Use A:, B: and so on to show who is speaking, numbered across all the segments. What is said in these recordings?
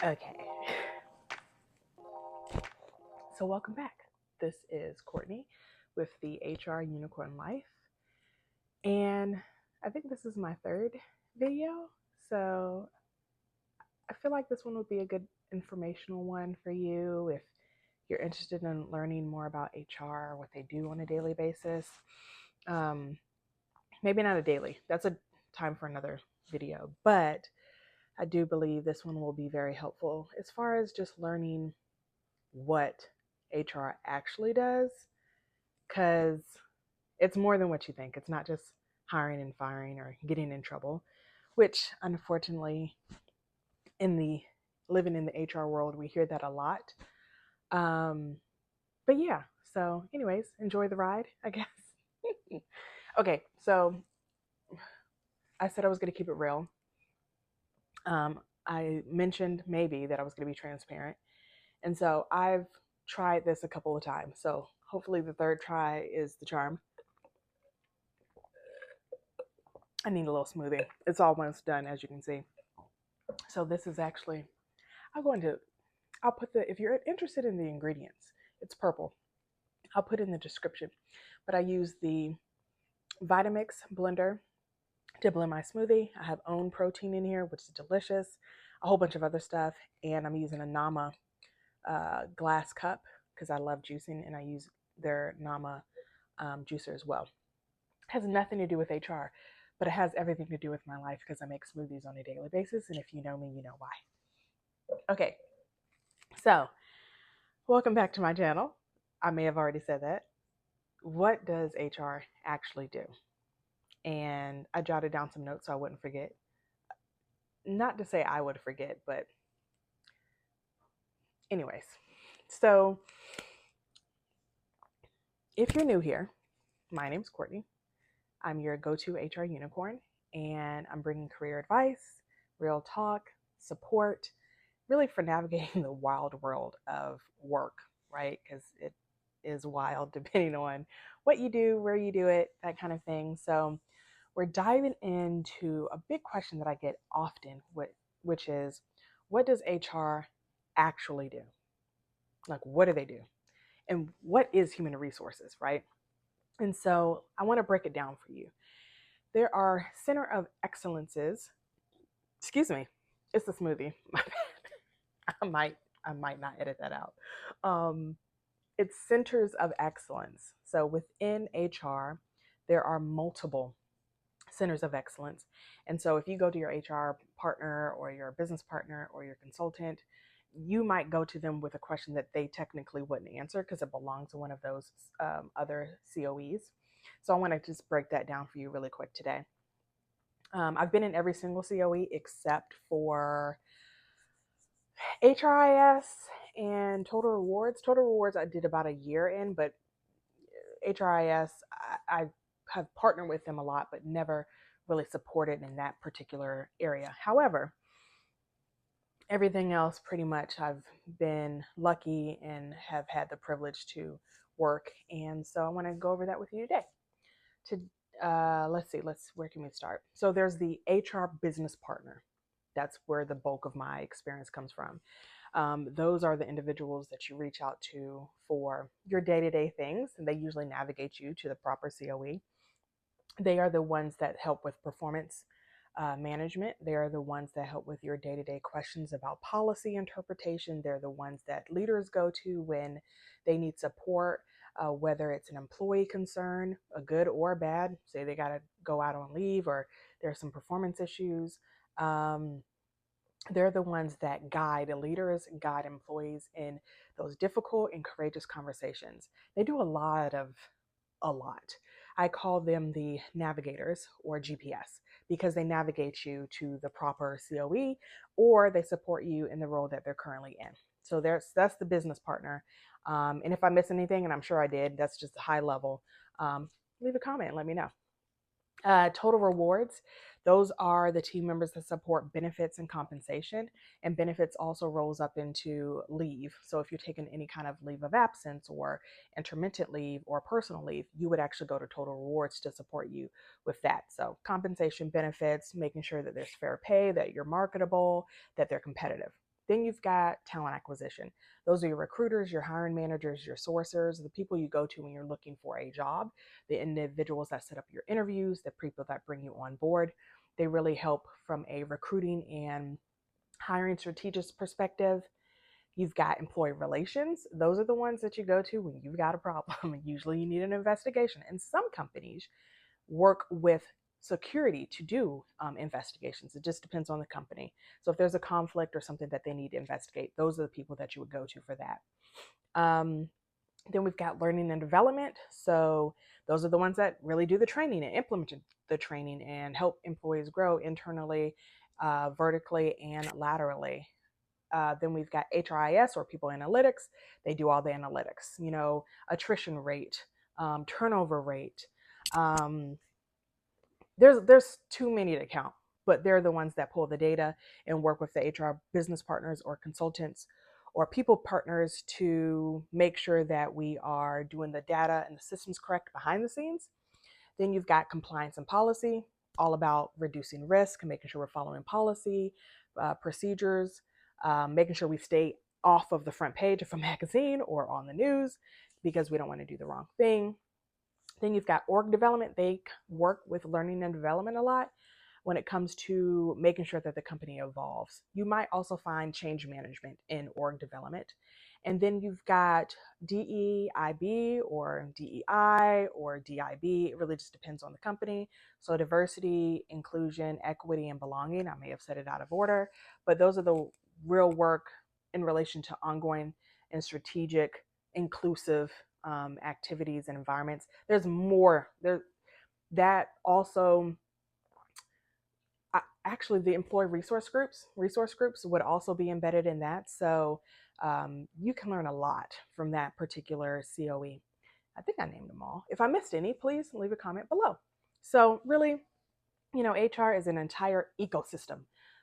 A: Okay, so welcome back. This is Courtney with the HR Unicorn Life, and I think this is my third video. So I feel like this one would be a good informational one for you if you're interested in learning more about HR, what they do on a daily basis. Um, Maybe not a daily, that's a time for another video, but I do believe this one will be very helpful as far as just learning what HR actually does, because it's more than what you think. It's not just hiring and firing or getting in trouble, which unfortunately in the living in the HR world, we hear that a lot. Um, but yeah, so anyways, enjoy the ride, I guess. Okay, so I said I was going to keep it real. I mentioned maybe that I was going to be transparent. And so I've tried this a couple of times. So hopefully the third try is the charm. I need a little smoothie. It's almost done, as you can see. So this is actually, I'll put if you're interested in the ingredients, it's purple. I'll put in the description. But I use the Vitamix blender to blend my smoothie. I have Owyn protein in here, which is delicious. A whole bunch of other stuff. And I'm using a Nama glass cup because I love juicing, and I use their Nama juicer as well. It has nothing to do with HR, but it has everything to do with my life because I make smoothies on a daily basis. And if you know me, you know why. Okay, so welcome back to my channel. I may have already said that. What does HR actually do? And I jotted down some notes so I wouldn't forget. Not to say I would forget, but anyways. So if you're new here, my name's Courtney. I'm your go-to HR unicorn, and I'm bringing career advice, real talk, support, really for navigating the wild world of work, right? Because it is wild depending on what you do, where you do it, that kind of thing. So we're diving into a big question that I get often, which is, what does HR actually do? Like, what do they do? And what is human resources, right? And so I want to break it down for you. There are center of excellences. Excuse me, it's a smoothie. I might I might not edit that out. Um, it's centers of excellence. So within HR, there are multiple centers of excellence. And so if you go to your HR partner or your business partner or your consultant, you might go to them with a question that they technically wouldn't answer because it belongs to one of those other COEs. So I want to just break that down for you really quick today. I've been in every single COE except for HRIS and Total Rewards. Total Rewards I did about a year in, but HRIS, I have partnered with them a lot, but never really supported in that particular area. However, everything else pretty much I've been lucky and have had the privilege to work. And so I want to go over that with you today. Where can we start? So there's the HR business partner. That's where the bulk of my experience comes from. Those are the individuals that you reach out to for your day-to-day things, and they usually navigate you to the proper COE. They are the ones that help with performance management. They are the ones that help with your day-to-day questions about policy interpretation. They're the ones that leaders go to when they need support, whether it's an employee concern, a good or a bad, say they got to go out on leave or there's some performance issues. They're the ones that guide leaders, guide employees in those difficult and courageous conversations. They do a lot. I call them the navigators or GPS because they navigate you to the proper COE or they support you in the role that they're currently in. So that's the business partner. And if I miss anything, and I'm sure I did, that's just a high level. Leave a comment and let me know. Total rewards, those are the team members that support benefits and compensation, and benefits also rolls up into leave. So if you're taking any kind of leave of absence or intermittent leave or personal leave, you would actually go to total rewards to support you with that. So compensation, benefits, making sure that there's fair pay, that you're marketable, that they're competitive. Then you've got talent acquisition. Those are your recruiters, your hiring managers, your sourcers, the people you go to when you're looking for a job, the individuals that set up your interviews, the people that bring you on board. They really help from a recruiting and hiring strategist perspective. You've got employee relations. Those are the ones that you go to when you've got a problem. Usually you need an investigation. And some companies work with security to do investigations. It just depends on the company. So if there's a conflict or something that they need to investigate, those are the people that you would go to for that. Then we've got learning and development. So those are the ones that really do the training and implement the training and help employees grow internally, vertically, and laterally. Then we've got HRIS, or people analytics. They do all the analytics, attrition rate, turnover rate. There's too many to count, but they're the ones that pull the data and work with the HR business partners or consultants or people partners to make sure that we are doing the data and the systems correct behind the scenes. Then you've got compliance and policy, all about reducing risk and making sure we're following policy, procedures, making sure we stay off of the front page of a magazine or on the news because we don't want to do the wrong thing. Then you've got org development. They work with learning and development a lot when it comes to making sure that the company evolves. You might also find change management in org development. And then you've got DEIB or DEI or DIB. It really just depends on the company. So diversity, inclusion, equity, and belonging. I may have said it out of order, but those are the real work in relation to ongoing and strategic, inclusive activities and environments. There's more. That also, actually, the employee resource groups would also be embedded in that. So you can learn a lot from that particular COE. I think I named them all. If I missed any, please leave a comment below. So really, HR is an entire ecosystem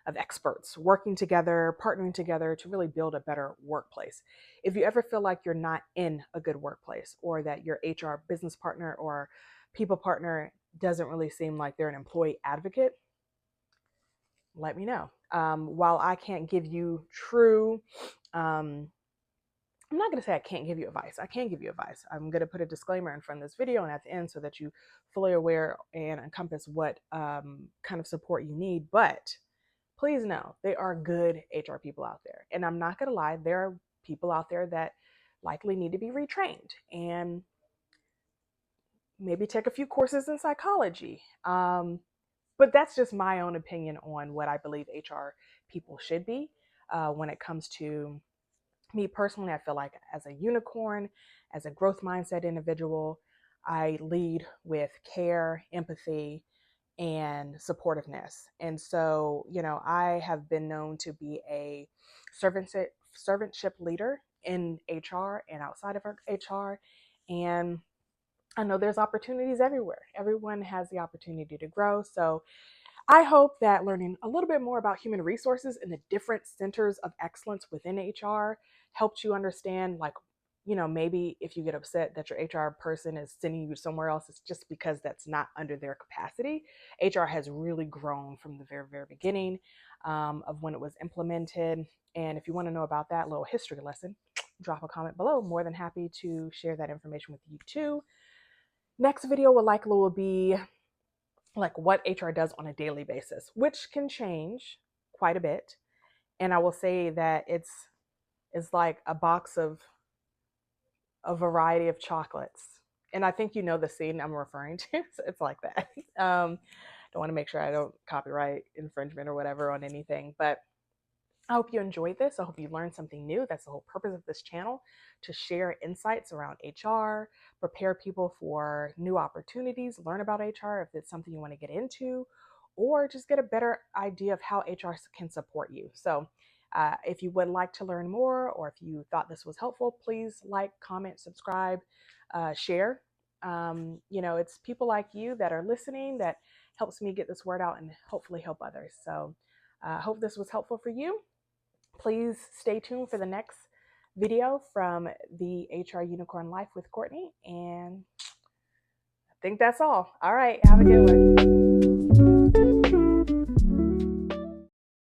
A: of experts working together, partnering together to really build a better workplace. If you ever feel like you're not in a good workplace, or that your HR business partner or people partner doesn't really seem like they're an employee advocate, let me know. While I can't give you true, I'm not going to say I can't give you advice. I can give you advice. I'm going to put a disclaimer in front of this video and at the end so that you fully aware and encompass what kind of support you need. But please know, there are good HR people out there. And I'm not going to lie, there are people out there that likely need to be retrained and maybe take a few courses in psychology. But that's just my own opinion on what I believe HR people should be. When it comes to me personally, I feel like as a unicorn, as a growth mindset individual, I lead with care, empathy, and supportiveness. And so, I have been known to be a servantship leader in HR and outside of HR. And I know there's opportunities everywhere. Everyone has the opportunity to grow. So I hope that learning a little bit more about human resources and the different centers of excellence within HR helped you understand, maybe if you get upset that your HR person is sending you somewhere else, it's just because that's not under their capacity. HR has really grown from the very, very beginning of when it was implemented. And if you want to know about that little history lesson, drop a comment below. More than happy to share that information with you too. Next video will be like what HR does on a daily basis, which can change quite a bit. And I will say that it's like a box of a variety of chocolates. And I think you know the scene I'm referring to. So it's like that. Don't want to make sure I don't copyright infringement or whatever on anything, but I hope you enjoyed this. I hope you learned something new. That's the whole purpose of this channel, to share insights around HR, prepare people for new opportunities, learn about HR if it's something you want to get into, or just get a better idea of how HR can support you. So if you would like to learn more, or if you thought this was helpful, please like, comment, subscribe, share. It's people like you that are listening that helps me get this word out and hopefully help others. So I hope this was helpful for you. Please stay tuned for the next video from the HR Unicorn Life with Courtney. And I think that's all. All right. Have a good one.